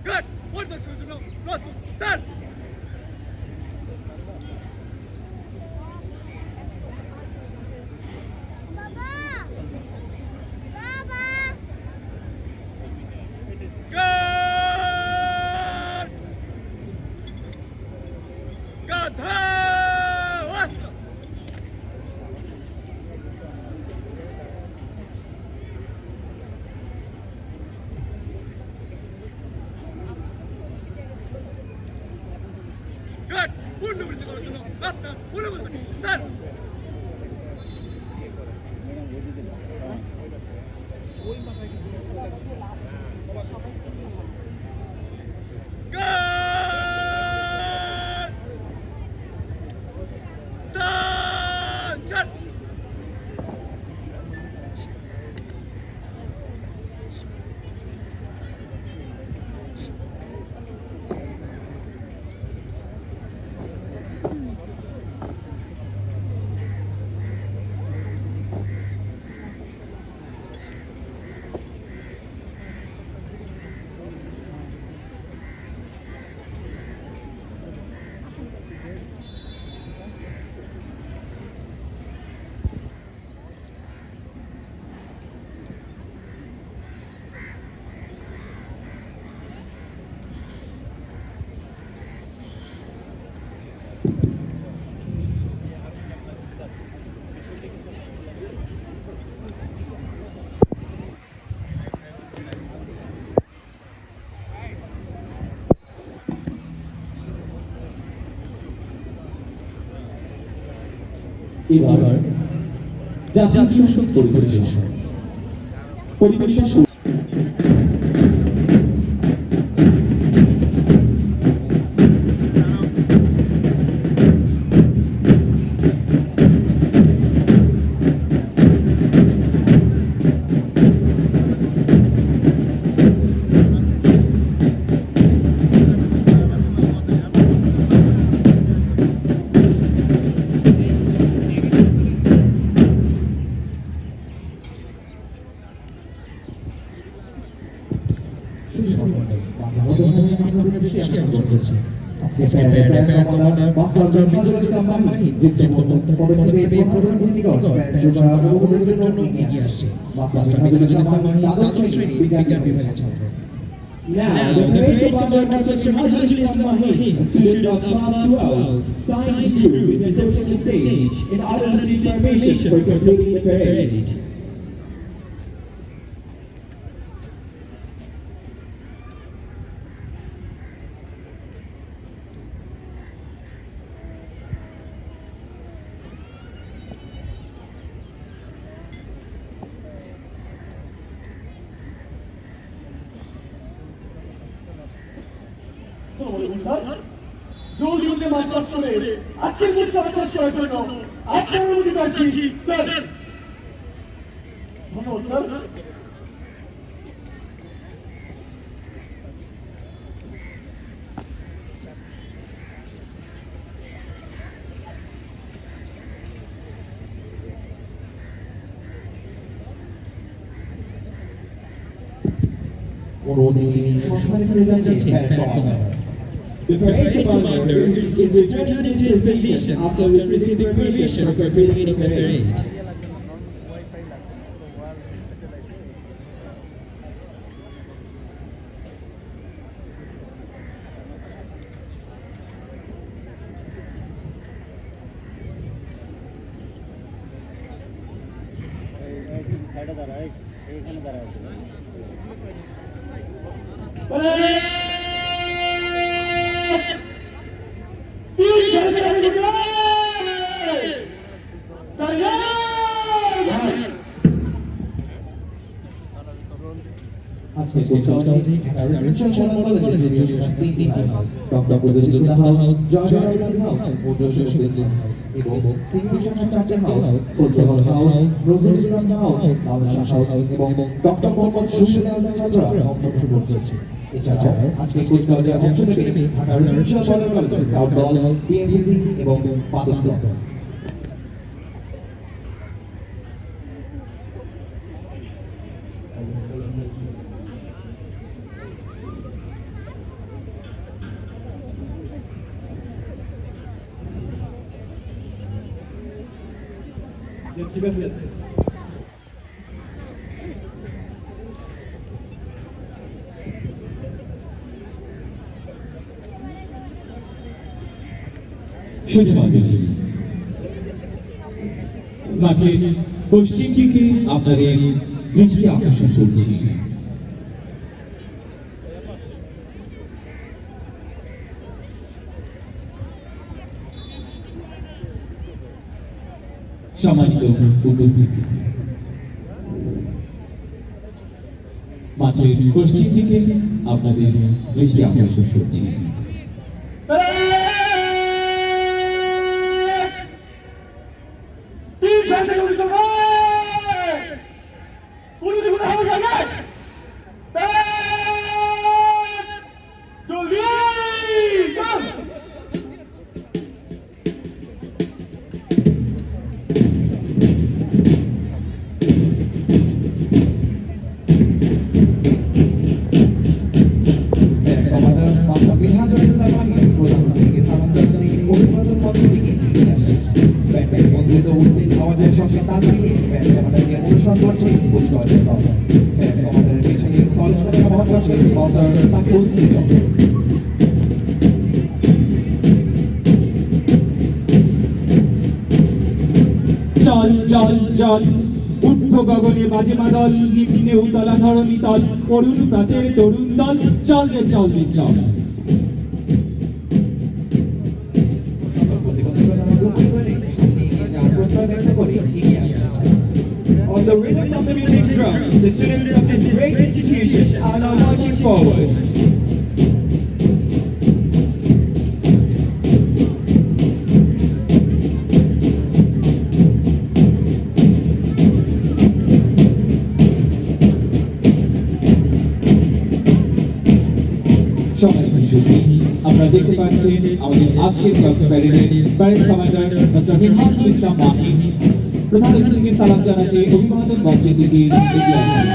Good. One more shot. No. Last one. Stand. Good. Gadha. Wasta. Good. One number to go. Last one. One number. Stand. Good. Stand. Shut. এবার জাতীয় সংসদ পরিবেশন Now, the parade commander Master Hazrat Islam Mahim, student of Class 12, Science 2 is approaching the stage in order to seek permission for completing the parade. জলদি মাদ্রাস করে আজকে মুদ্রা শেষ করার জন্য আপনার অনুমতি পাচ্ছি স্যার। ধন্যবাদ sir. The parade commander is returning to his position after receiving permission for completing the parade. Dr. House, George House, এবং সিংহাসন চার্চের house, Fazlul house, Nazrul Islam house, মাদ্রাসা হাউস এবং ডক্টর মোহাম্মদ শহীদ আলম ছাত্ররা অংশগ্রহণ করছে। এছাড়াও আজকে কুচকাওয়াজে অংশ নেবে ঢাকা রেসিডেন্সিয়াল কলেজ, স্কাউট দল, বিএনসিসি এবং বাদক দল। ঠিক আছে মাঠের পশ্চিম দিকে আপনাদের দৃষ্টি আকর্ষণ করছি। সম্মানিত উপস্থিতি, মাঠের পশ্চিম দিকে আপনাদের দৃষ্টি আকর্ষণ করছি। চল চল চল ঊর্ধ্ব গগনে বাজে মাদল, নিম্নে উতলা ধরণী তল, অরুণ প্রাতের তরুণ দল, চল রে চল রে চল। On the rhythm of the music drums, the students of this great institution are now marching forward. আপনারা দেখতে পাচ্ছেন আমাদের আজকের প্যারেড কমান্ডার মিস্টার মিনহাজুল ইসলাম মাহি প্রধান অতিথিকে সালাম জানাতে অভিবাদন মঞ্চের দিকে এগিয়ে আসেন।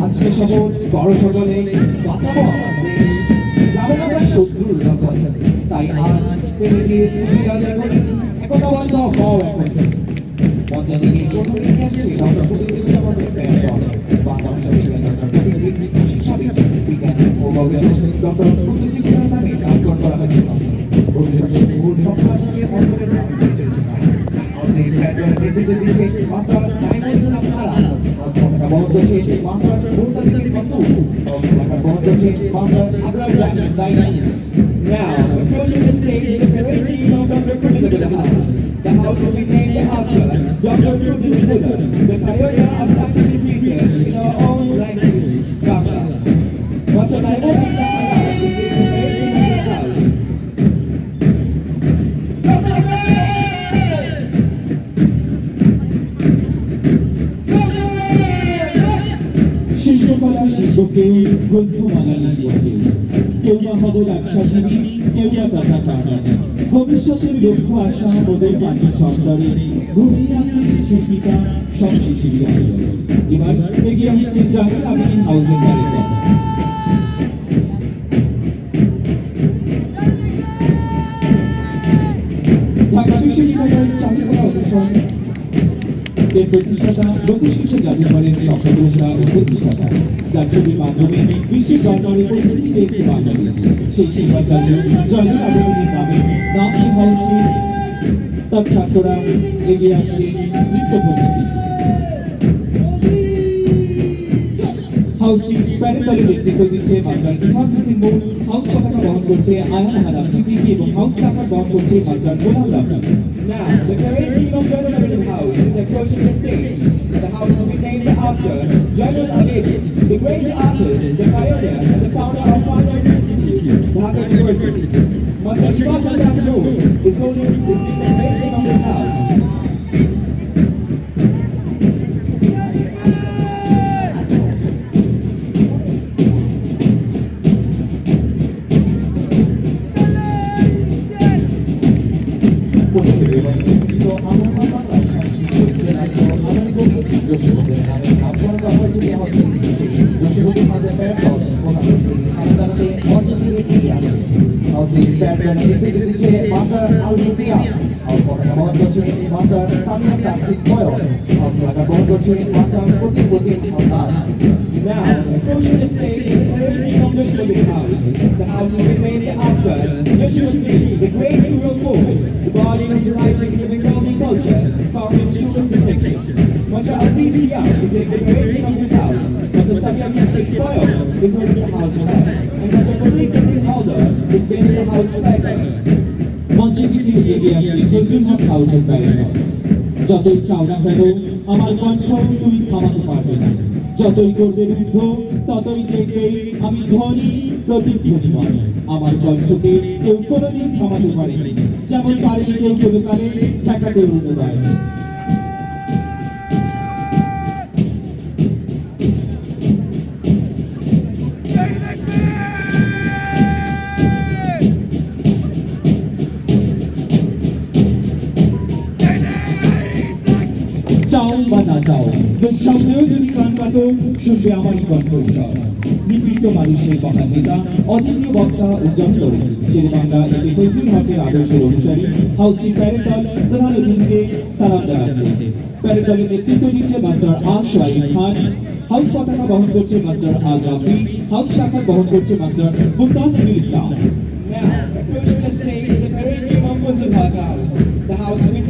আজকে শপথ বড় সকলে বাঁচাবো আমার দেশ, যাবো না তার শত্রুর রক্ষণে। তাই আজ পেরে দিয়ে তুমি আর এখন একতাবদ্ধ হও এখন। মঞ্চে দিকে প্রথমে নিয়ে আসছে আমরা প্রতিযোগিতা আমাদের বাংলা ভাষা শিক্ষাবিদ, বিজ্ঞানী ও গবেষক ডক্টর প্রতিযোগিতার নামে নামকরণ করা হয়েছে। ভবিষ্যতের মূল সম্ভাষণকে অন্তরের নাম দিয়ে চলছে। নেতৃত্ব দিচ্ছে মাস্টার নাইমুল ইসলাম তারা, বহন করছে মাস্টার মুহতাদিক মাসুদ, বহন করছে master Abrar Jahid Dainai. Now, approaching the stage is the parade team of Dr. Kubilah Buddha House. The house will be named after Dr. Kubilah Buddha, the pioneer of scientific research in our own language, Bangla. Once a Naimul Islam Taara is the parade team of this house. শিল্পকলা শিল্পকে গ্রন্থমালা লিখে কেউ বা হবো ব্যবসাজীবী, কেউ বা টাকা কামার। ভবিষ্যতের লক্ষ্য আশা মোদের মাঝে সন্তরে ঘুমিয়ে আছে শিশুর পিতা, সব শিশুরই আয়োজন। এবার এগিয়ে আসছে জাহিদ আমিন হাউসের তালিকা। ঢাকা বিশ্ববিদ্যালয়ের চাঁচিপাড়া অনুসরণ এর প্রতিষ্ঠাতা লোকশিক্ষা জাদুঘরের সংসদস্যা ও প্রতিষ্ঠাতা, যার ছবির মাধ্যমে বিশ্বের দরবারে পরিচিতি পেয়েছে বাঙালি। সেই শিল্পাচার্য জয়নুল আবেদিনের নামে নাম এই হাউসটি, তার ছাত্ররা এগিয়ে আসছে নৃত্য ভঙ্গিতে। হাউসটি প্যারেড দলের নেতৃত্ব দিচ্ছে মাস্টার ইফাসি সিম্বু, হাউস পতাকা বহন করছে আয়ান হানাফ সিদ্দিকী এবং হাউস প্ল্যাকার্ড বহন করছে master Golam Rahman. Now, the parade team of General Revenue House is approaching the stage. The house will be named after General Abedi, the great artist, the pioneer, and the founder of Founders Institute, Dhaka University. Master Shivasa Sasnu is holding the parade team of this house. Master Al-Musia house পতাকা বহন করছে master Samia Tasif বয়স house পতাকা বহন করছে master Pratipati Haldar. Now, approaching the stage is the parade team of the Revenue House. The house will be named after Joshua Lee, the great rural poet, the body of his writing to the Gandhi culture, founding student distinction. Master Al-Musia is the parade team of this house. Master Samia Tassif Boyle is holding the house flag. And Master Pradeep Halder is being the house flag. মঞ্চে থেকে এগিয়ে আসছে ফজলুল হক হাউসের barrister. যতই চাও না কেন আমার কণ্ঠ তুমি থামাতে পারবে না, যতই করবে বিদ্ধ ততই দেখবে আমি ধ্বনি প্রতিধ্বনিময়। আমার কণ্ঠকে কেউ কোনোদিন থামাতে পারেনি, যেমন পারেনি কেউ কোনো কালে ঠেকাতে উঠোয়। চাও বা না চাও, শব্দেও যদি কান পাতো শুনবে আমারই কণ্ঠস্বর। নিপীড়িত মানুষের মহান নেতা, অদ্বিতীয় বক্তা ও যন্ত্র শের বাংলা একে ফজলুল হকের আদর্শের অনুসারী হাউসটি প্যারেড দল প্রধান অতিথিকে সালাম জানাচ্ছে। প্যারেড দলের নেতৃত্ব দিচ্ছে মাস্টার আল সোহাইব খান, হাউস পতাকা বহন করছে মাস্টার আল রাফি, হাউস প্ল্যাকার্ড বহন করছে master Mumtazul Islam. Now, approaching the stage is the parade team of Fazul Haq House. The house will be